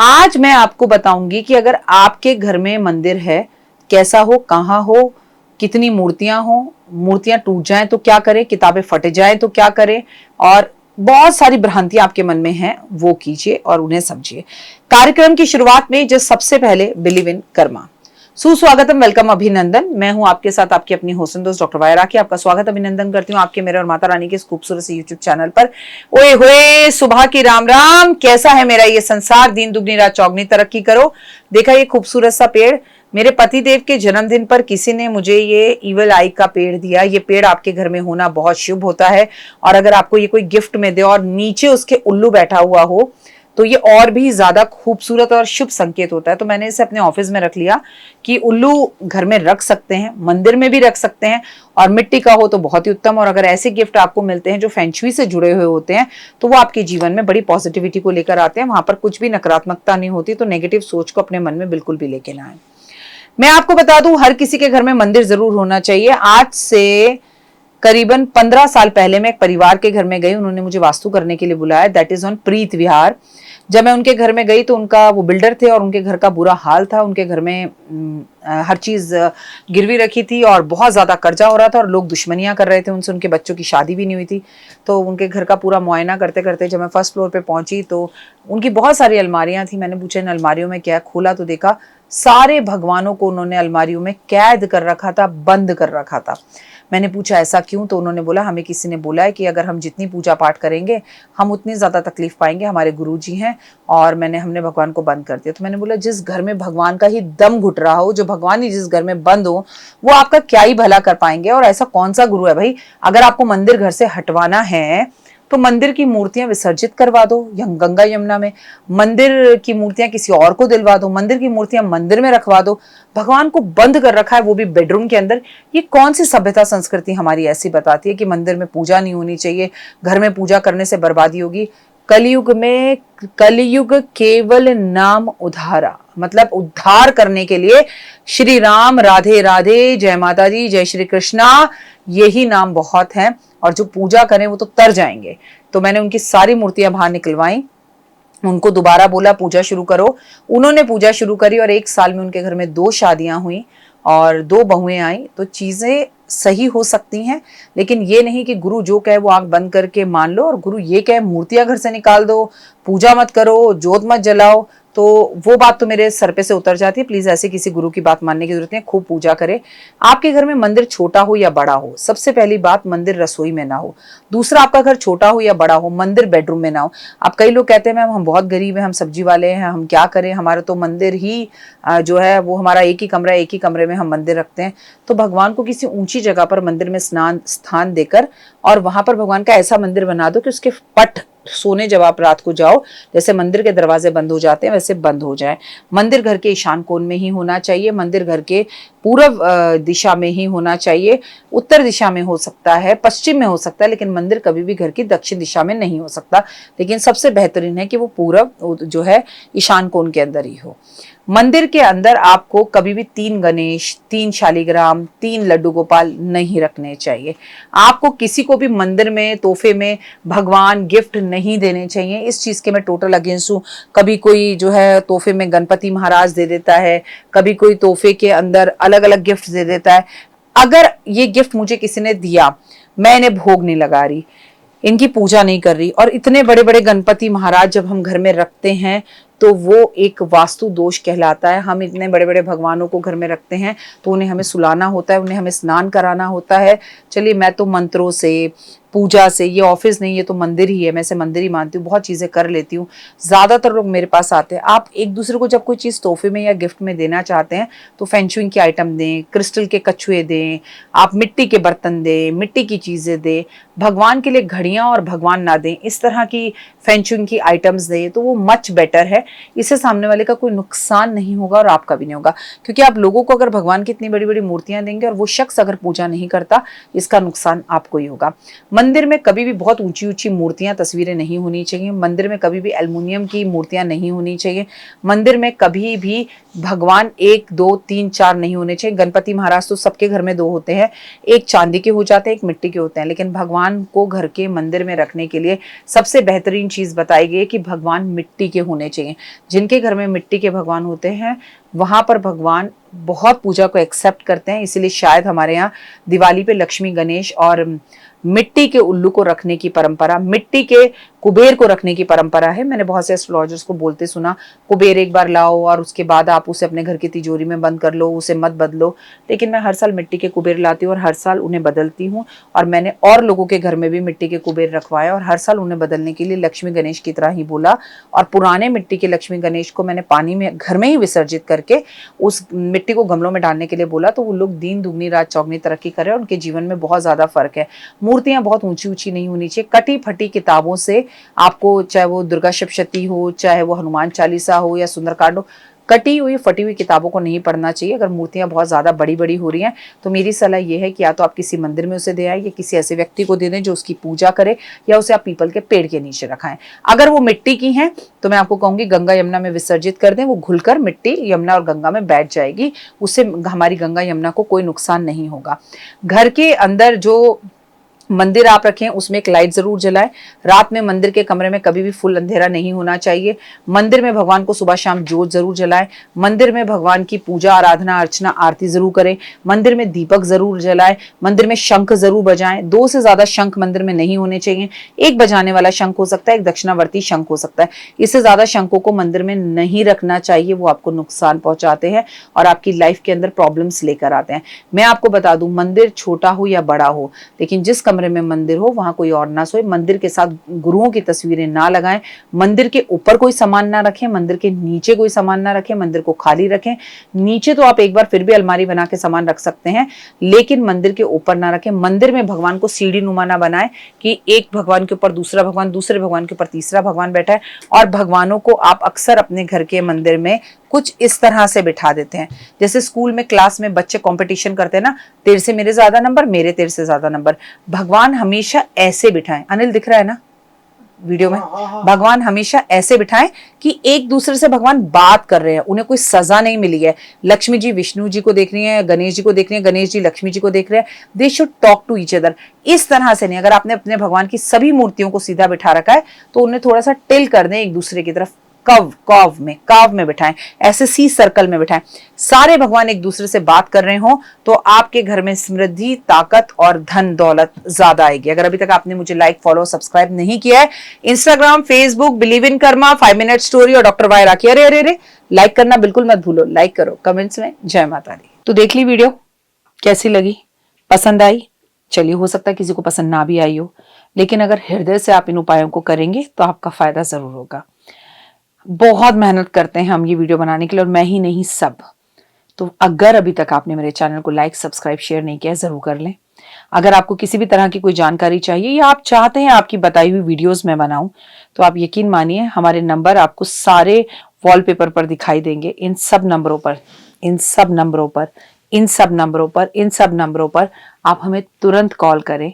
आज मैं आपको बताऊंगी कि अगर आपके घर में मंदिर है, कैसा हो, कहाँ हो, कितनी मूर्तियां हो, मूर्तियां टूट जाएं तो क्या करें, किताबें फट जाएं तो क्या करें, और बहुत सारी भ्रांतियां आपके मन में हैं वो कीजिए और उन्हें समझिए। कार्यक्रम की शुरुआत में जो सबसे पहले बिलीव इन कर्मा। सुस्वागतम, वेलकम, अभिनंदन। मैं हूं आपके साथ आपकी अपनी होसन दोस्त डॉक्टर वायरा की। आपका स्वागत अभिनंदन करती हूं आपके, मेरे और माता रानी के इस खूबसूरत से यूट्यूब चैनल पर। ओए होए, सुबह की राम राम। कैसा है मेरा ये संसार, दिन दुगनी रात चौगनी तरक्की करो। देखा ये खूबसूरत सा पेड़, मेरे पति देव के जन्मदिन पर किसी ने मुझे ये ईवल आई का पेड़ दिया। ये पेड़ आपके घर में होना बहुत शुभ होता है, और अगर आपको ये कोई गिफ्ट में दे और नीचे उसके उल्लू बैठा हुआ हो तो ये और भी ज्यादा खूबसूरत और शुभ संकेत होता है। तो मैंने इसे अपने ऑफिस में रख लिया कि उल्लू घर में रख सकते हैं, मंदिर में भी रख सकते हैं, और मिट्टी का हो तो बहुत ही उत्तम। और अगर ऐसे गिफ्ट आपको मिलते हैं जो फेंगशुई से जुड़े हुए होते हैं तो वो आपके जीवन में बड़ी पॉजिटिविटी को लेकर आते हैं। वहां पर कुछ भी नकारात्मकता नहीं होती, तो नेगेटिव सोच को अपने मन में बिल्कुल भी लेके ना आए। मैं आपको बता दूं, हर किसी के घर में मंदिर जरूर होना चाहिए। आज से करीबन 15 साल पहले मैं एक परिवार के घर में गई, उन्होंने मुझे वास्तु करने के लिए बुलाया, दैट इज ऑन प्रीत विहार। जब मैं उनके घर में गई तो उनका वो बिल्डर थे और उनके घर का बुरा हाल था। उनके घर में हर चीज गिरवी रखी थी और बहुत ज्यादा कर्जा हो रहा था, और लोग दुश्मनियां कर रहे थे उनसे। उनके बच्चों की शादी भी नहीं हुई थी। तो उनके घर का पूरा मुआयना करते करते जब मैं फर्स्ट फ्लोर पे पहुंची तो उनकी बहुत सारी अलमारियां थी। मैंने पूछा इन अलमारियों में क्या है, खोला तो देखा सारे भगवानों को उन्होंने अलमारियों में कैद कर रखा था, बंद कर रखा था। मैंने पूछा ऐसा क्यों, तो उन्होंने बोला हमें किसी ने बोला है कि अगर हम जितनी पूजा पाठ करेंगे हम उतनी ज्यादा तकलीफ पाएंगे, हमारे गुरुजी हैं, और हमने भगवान को बंद कर दिया। तो मैंने बोला जिस घर में भगवान का ही दम घुट रहा हो, जो भगवान ही जिस घर में बंद हो, वो आपका क्या ही भला कर पाएंगे। और ऐसा कौन सा गुरु है भाई, अगर आपको मंदिर घर से हटवाना है तो मंदिर की मूर्तियां विसर्जित करवा दो या गंगा यमुना में, मंदिर की मूर्तियां किसी और को दिलवा दो, मंदिर की मूर्तियां मंदिर में रखवा दो। भगवान को बंद कर रखा है, वो भी बेडरूम के अंदर। ये कौन सी सभ्यता संस्कृति हमारी ऐसी बताती है कि मंदिर में पूजा नहीं होनी चाहिए, घर में पूजा करने से बर्बादी होगी। कलयुग में, कलयुग केवल नाम उद्धारा, मतलब उद्धार करने के लिए श्री राम, राधे राधे, जय माता दी, जय श्री कृष्णा, यही नाम बहुत है। और जो पूजा करें वो तो तर जाएंगे। तो मैंने उनकी सारी मूर्तियां बाहर निकलवाई, उनको दोबारा बोला पूजा शुरू करो। उन्होंने पूजा शुरू करी और 1 साल में उनके घर में 2 शादियां हुई और 2 बहुएं आई। तो चीजें सही हो सकती हैं, लेकिन ये नहीं कि गुरु जो कहे वो आंख बंद करके मान लो, और गुरु ये कहे मूर्तियां घर से निकाल दो, पूजा मत करो, जोत मत जलाओ, तो वो बात तो मेरे सर पे से उतर जाती है। प्लीज ऐसे किसी गुरु की बात मानने की जरूरत नहीं। खूब पूजा करें। आपके घर में मंदिर छोटा हो या बड़ा हो, सबसे पहली बात, मंदिर रसोई में ना हो। दूसरा, आपका घर छोटा हो या बड़ा हो, मंदिर बेडरूम में ना हो। अब कई लोग कहते हैं मैम हम बहुत गरीब हैं, हम सब्जी वाले हैं, हम क्या करें, हमारा तो मंदिर ही जो है वो हमारा एक ही कमरा है, एक ही कमरे में हम मंदिर रखते हैं। तो भगवान को किसी ऊंची जगह पर मंदिर में स्थान देकर और वहां पर भगवान का ऐसा मंदिर बना दो कि उसके पट सोने जब आप रात को जाओ, जैसे मंदिर के दरवाजे बंद हो जाते हैं वैसे बंद हो जाए। मंदिर घर के ईशान कोण में ही होना चाहिए, मंदिर घर के पूर्व दिशा में ही होना चाहिए। उत्तर दिशा में हो सकता है, पश्चिम में हो सकता है, लेकिन मंदिर कभी भी घर की दक्षिण दिशा में नहीं हो सकता। लेकिन सबसे बेहतरीन है कि वो पूर्व जो है ईशान कोण के अंदर ही हो। मंदिर के अंदर आपको कभी भी 3 गणेश, 3 शालिग्राम, 3 लड्डू गोपाल नहीं रखने चाहिए। आपको किसी को भी मंदिर में तोहफे में भगवान गिफ्ट नहीं देने चाहिए। इस चीज के मैं टोटल अगेंस्ट हूँ। कभी कोई जो है तोहफे में गणपति महाराज दे देता है, कभी कोई तोहफे के अंदर अलग अलग गिफ्ट दे देता है। अगर ये गिफ्ट मुझे किसी ने दिया, मैं इन्हें भोग नहीं लगा रही, इनकी पूजा नहीं कर रही, और इतने बड़े बड़े गणपति महाराज जब हम घर में रखते हैं तो वो एक वास्तु दोष कहलाता है। हम इतने बड़े बड़े भगवानों को घर में रखते हैं तो उन्हें हमें सुलाना होता है, उन्हें हमें स्नान कराना होता है। चलिए, मैं तो मंत्रों से, पूजा से, ये ऑफिस नहीं, ये तो मंदिर ही है, मैं इसे मंदिर ही मानती हूँ, बहुत चीजें कर लेती हूँ। ज्यादातर लोग मेरे पास आते हैं। आप एक दूसरे को जब कोई चीज तोहफे में या गिफ्ट में देना चाहते हैं तो फेंगशुई की आइटम दें, क्रिस्टल के कछुए दें, आप मिट्टी के बर्तन दें, मिट्टी की चीजें दें। भगवान के लिए घड़ियां और भगवान ना दें, इस तरह की फेंगशुई की आइटम्स दें तो वो मच बेटर है। इससे सामने वाले का कोई नुकसान नहीं होगा और आपका भी नहीं होगा, क्योंकि आप लोगों को अगर भगवान की इतनी बड़ी बड़ी मूर्तियां देंगे और वो शख्स अगर पूजा नहीं करता, इसका नुकसान आपको ही होगा। मंदिर में कभी भी बहुत ऊंची ऊंची मूर्तियां, तस्वीरें नहीं होनी चाहिए। मंदिर में कभी भी एल्युमिनियम की मूर्तियां नहीं होनी चाहिए। मंदिर में कभी भी भगवान 1 2 3 4 नहीं होने चाहिए। गणपति महाराज तो सबके घर में 2 होते हैं, एक चांदी के हो जाते हैं, एक मिट्टी के होते हैं, लेकिन भगवान को घर के मंदिर में रखने के लिए सबसे बेहतरीन चीज बताई गई है कि भगवान मिट्टी के होने चाहिए। जिनके घर में मिट्टी के भगवान होते हैं वहां पर भगवान बहुत पूजा को एक्सेप्ट करते हैं। इसीलिए शायद हमारे यहाँ दिवाली पे लक्ष्मी, गणेश और मिट्टी के उल्लू को रखने की परंपरा, मिट्टी के कुबेर को रखने की परंपरा है। मैंने बहुत से एस्ट्रोलॉजर्स को बोलते सुना, कुबेर एक बार लाओ और उसके बाद आप उसे अपने घर की तिजोरी में बंद कर लो, उसे मत बदलो। लेकिन मैं हर साल मिट्टी के कुबेर लाती हूँ और हर साल उन्हें बदलती हूँ। और मैंने और लोगों के घर में भी मिट्टी के कुबेर रखवाए और हर साल उन्हें बदलने के लिए लक्ष्मी गणेश की तरह ही बोला। और पुराने मिट्टी के लक्ष्मी गणेश को मैंने पानी में घर में ही विसर्जित करके उस मिट्टी को गमलों में डालने के लिए बोला। तो वो लोग दिन दुगनी रात चौगनी तरक्की कर रहे हैं, उनके जीवन में बहुत ज्यादा फर्क है। मूर्तियां बहुत ऊंची ऊंची नहीं होनी चाहिए। कटी फटी किताबों से आपको, चाहे वो दुर्गा सप्तशती हो, चाहे वो हनुमान चालीसा हो या सुंदरकांड हो, कटी हुई फटी हुई किताबों को नहीं पढ़ना चाहिए। अगर मूर्तियां बहुत ज्यादा बड़ी बड़ी हो रही हैं तो मेरी सलाह यह है कि या तो आप किसी मंदिर में उसे दे आए या किसी ऐसे व्यक्ति को दे दें जो उसकी पूजा करे, या उसे आप पीपल के पेड़ के नीचे रखाएं। अगर वो मिट्टी की हैं तो मैं आपको कहूंगी गंगा यमुना में विसर्जित कर दें। वो घुलकर मिट्टी यमुना और गंगा में बैठ जाएगी, उससे हमारी गंगा यमुना को कोई नुकसान नहीं होगा। घर के अंदर जो मंदिर आप रखें उसमें एक लाइट जरूर जलाएं। रात में मंदिर के कमरे में कभी भी फुल अंधेरा नहीं होना चाहिए। मंदिर में भगवान को सुबह शाम जोत जरूर जलाएं। मंदिर में भगवान की पूजा, आराधना, अर्चना, आरती जरूर करें। मंदिर में दीपक जरूर जलाएं। मंदिर में शंख जरूर बजाएं। 2 से ज्यादा शंख मंदिर में नहीं होने चाहिए। एक बजाने वाला शंख हो सकता है, एक दक्षिणावर्ती शंख हो सकता है। इससे ज्यादा शंखों को मंदिर में नहीं रखना चाहिए, वो आपको नुकसान पहुंचाते हैं और आपकी लाइफ के अंदर प्रॉब्लम्स लेकर आते हैं। मैं आपको बता दूं, मंदिर छोटा हो या बड़ा हो, लेकिन जिस कमरे में मंदिर हो वहां कोई और ना सोए। मंदिर के साथ गुरुओं की तस्वीरें ना लगाएं। मंदिर के ऊपर कोई सामान ना रखें, मंदिर के नीचे कोई सामान ना रखें। मंदिर को खाली रखें। नीचे तो आप एक बार फिर भी अलमारी बना के सामान रख सकते हैं, लेकिन मंदिर के ऊपर ना रखें। मंदिर में भगवान को सीढ़ी नुमा ना बनाएं कि एक भगवान के ऊपर दूसरा भगवान, दूसरे भगवान के ऊपर तीसरा भगवान बैठा है। और भगवानों को आप अक्सर अपने घर के मंदिर में कुछ इस तरह से बिठा देते हैं, जैसे स्कूल में क्लास में बच्चे कंपटीशन करते हैं ना, तेरे से मेरे ज्यादा नंबर, मेरे तेरे से ज्यादा नंबर। भगवान हमेशा ऐसे बिठाएं। अनिल दिख रहा है ना वीडियो में? भगवान हमेशा ऐसे बिठाएं कि एक दूसरे से भगवान बात कर रहे हैं, उन्हें कोई सजा नहीं मिली है। लक्ष्मी जी विष्णु जी को देख रही है, गणेश जी को देख रही है, गणेश जी लक्ष्मी जी को देख रहे हैं। They should talk to each other. इस तरह से नहीं। अगर आपने अपने भगवान की सभी मूर्तियों को सीधा बिठा रखा है तो उन्हें थोड़ा सा टिल कर दें एक दूसरे की तरफ। काव में बिठाएं, ऐसे सी सर्कल में बिठाएं। सारे भगवान एक दूसरे से बात कर रहे हो तो आपके घर में समृद्धि, ताकत और धन दौलत ज्यादा आएगी। अगर अभी तक आपने मुझे लाइक, फॉलो, सब्सक्राइब नहीं किया है, Instagram, Facebook, believe in Karma, 5 minute story और डॉक्टर वाई राखी, अरे लाइक करना बिल्कुल मत भूलो। लाइक करो, कमेंट्स में जय माता दी। तो देख ली वीडियो, कैसी लगी? पसंद आई? चलिए, हो सकता है किसी को पसंद ना भी आई हो, लेकिन अगर हृदय से आप इन उपायों को करेंगे तो आपका फायदा जरूर होगा। बहुत मेहनत करते हैं हम ये वीडियो बनाने के लिए, और मैं ही नहीं, सब। तो अगर अभी तक आपने मेरे चैनल को लाइक, सब्सक्राइब, शेयर नहीं किया है, जरूर कर लें। अगर आपको किसी भी तरह की कोई जानकारी चाहिए या आप चाहते हैं आपकी बताई हुई वीडियोस में बनाऊं, तो आप यकीन मानिए हमारे नंबर आपको सारे वॉलपेपर पर दिखाई देंगे। इन सब नंबरों पर आप हमें तुरंत कॉल करें,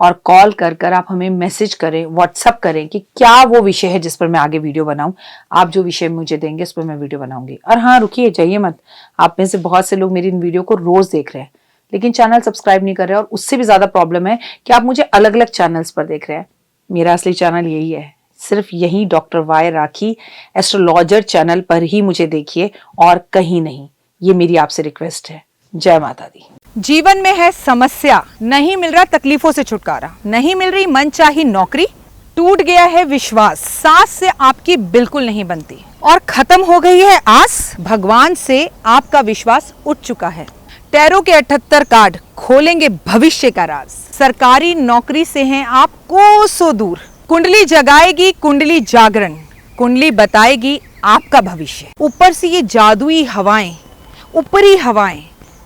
और कॉल कर आप हमें मैसेज करें, व्हाट्सअप करें कि क्या वो विषय है जिस पर मैं आगे वीडियो बनाऊं। आप जो विषय मुझे देंगे उस पर मैं वीडियो बनाऊंगी। और हाँ, रुकिए, जाइए मत। आप में से बहुत से लोग मेरी इन वीडियो को रोज देख रहे हैं लेकिन चैनल सब्सक्राइब नहीं कर रहे हैं, और उससे भी ज्यादा प्रॉब्लम है कि आप मुझे अलग अलग चैनल्स पर देख रहे हैं। मेरा असली चैनल यही है, सिर्फ यही डॉक्टर वाई राखी एस्ट्रोलॉजर चैनल पर ही मुझे देखिए और कहीं नहीं। ये मेरी आपसे रिक्वेस्ट है। जय माता दी। जीवन में है समस्या, नहीं मिल रहा तकलीफों से छुटकारा, नहीं मिल रही मनचाही नौकरी, टूट गया है विश्वास, सांस से आपकी बिल्कुल नहीं बनती और खत्म हो गई है आस, भगवान से आपका विश्वास उठ चुका है। टैरो के 78 कार्ड खोलेंगे भविष्य का राज। सरकारी नौकरी से हैं आप कोसों दूर। कुंडली जगाएगी कुंडली जागरण, कुंडली बताएगी आपका भविष्य। ऊपर से ये जादुई हवाएं, ऊपरी हवाएं,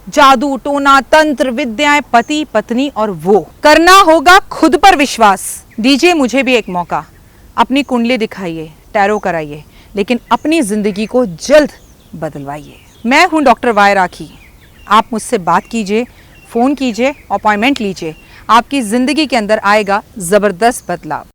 जादू, टोना, तंत्र, विद्याएं, पति, पत्नी और वो। करना होगा खुद पर विश्वास। दीजिए मुझे भी एक मौका, अपनी कुंडली दिखाइए, टैरो कराइए, लेकिन अपनी जिंदगी को जल्द बदलवाइए। मैं हूं डॉक्टर वाई राखी। आप मुझसे बात कीजिए, फ़ोन कीजिए, अपॉइंटमेंट लीजिए। आपकी जिंदगी के अंदर आएगा जबरदस्त बदलाव।